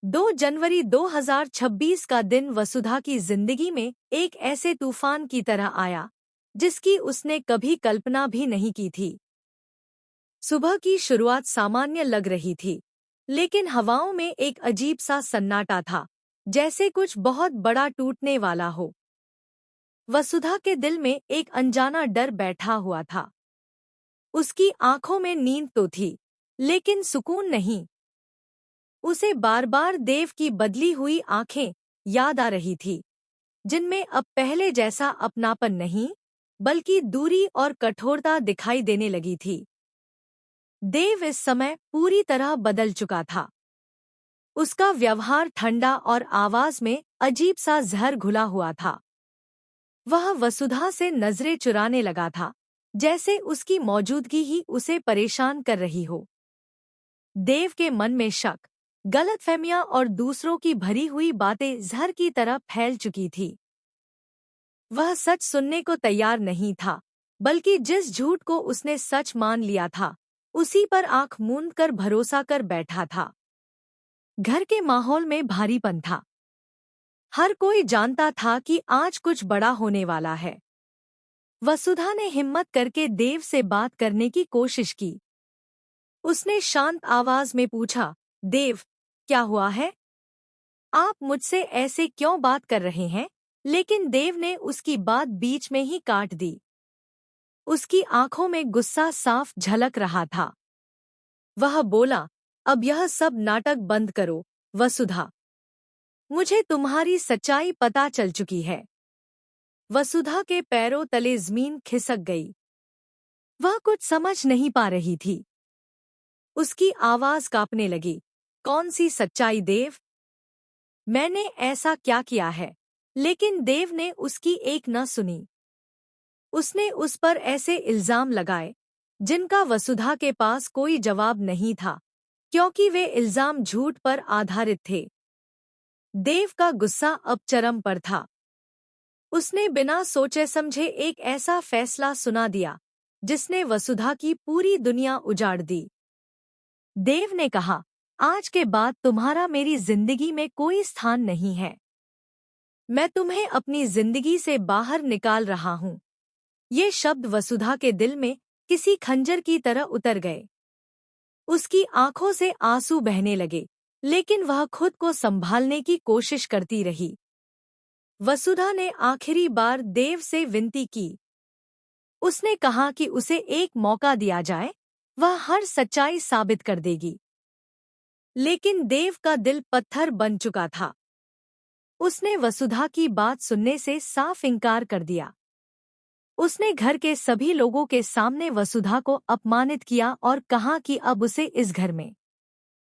2 जनवरी 2026 का दिन वसुधा की जिंदगी में एक ऐसे तूफान की तरह आया जिसकी उसने कभी कल्पना भी नहीं की थी। सुबह की शुरुआत सामान्य लग रही थी, लेकिन हवाओं में एक अजीब सा सन्नाटा था, जैसे कुछ बहुत बड़ा टूटने वाला हो। वसुधा के दिल में एक अनजाना डर बैठा हुआ था। उसकी आंखों में नींद तो थी, लेकिन सुकून नहीं। उसे बार बार देव की बदली हुई आंखें याद आ रही थी, जिनमें अब पहले जैसा अपनापन नहीं, बल्कि दूरी और कठोरता दिखाई देने लगी थी। देव इस समय पूरी तरह बदल चुका था। उसका व्यवहार ठंडा और आवाज में अजीब सा जहर घुला हुआ था। वह वसुधा से नजरें चुराने लगा था, जैसे उसकी मौजूदगी ही उसे परेशान कर रही हो। देव के मन में शक, गलतफहमियां और दूसरों की भरी हुई बातें जहर की तरह फैल चुकी थी। वह सच सुनने को तैयार नहीं था, बल्कि जिस झूठ को उसने सच मान लिया था, उसी पर आंख मूंद कर भरोसा कर बैठा था। घर के माहौल में भारीपन था। हर कोई जानता था कि आज कुछ बड़ा होने वाला है। वसुधा ने हिम्मत करके देव से बात करने की कोशिश की। उसने शांत आवाज में पूछा, देव, क्या हुआ है? आप मुझसे ऐसे क्यों बात कर रहे हैं? लेकिन देव ने उसकी बात बीच में ही काट दी। उसकी आंखों में गुस्सा साफ झलक रहा था। वह बोला, अब यह सब नाटक बंद करो, वसुधा। मुझे तुम्हारी सच्चाई पता चल चुकी है। वसुधा के पैरों तले जमीन खिसक गई। वह कुछ समझ नहीं पा रही थी। उसकी आवाज कांपने लगी। कौन सी सच्चाई देव? मैंने ऐसा क्या किया है? लेकिन देव ने उसकी एक न सुनी। उसने उस पर ऐसे इल्जाम लगाए जिनका वसुधा के पास कोई जवाब नहीं था, क्योंकि वे इल्जाम झूठ पर आधारित थे। देव का गुस्सा अब चरम पर था। उसने बिना सोचे समझे एक ऐसा फैसला सुना दिया जिसने वसुधा की पूरी दुनिया उजाड़ दी। देव ने कहा, आज के बाद तुम्हारा मेरी जिंदगी में कोई स्थान नहीं है। मैं तुम्हें अपनी जिंदगी से बाहर निकाल रहा हूँ। ये शब्द वसुधा के दिल में किसी खंजर की तरह उतर गए। उसकी आंखों से आंसू बहने लगे, लेकिन वह खुद को संभालने की कोशिश करती रही। वसुधा ने आखिरी बार देव से विनती की। उसने कहा कि उसे एक मौका दिया जाए, वह हर सच्चाई साबित कर देगी। लेकिन देव का दिल पत्थर बन चुका था। उसने वसुधा की बात सुनने से साफ इनकार कर दिया। उसने घर के सभी लोगों के सामने वसुधा को अपमानित किया और कहा कि अब उसे इस घर में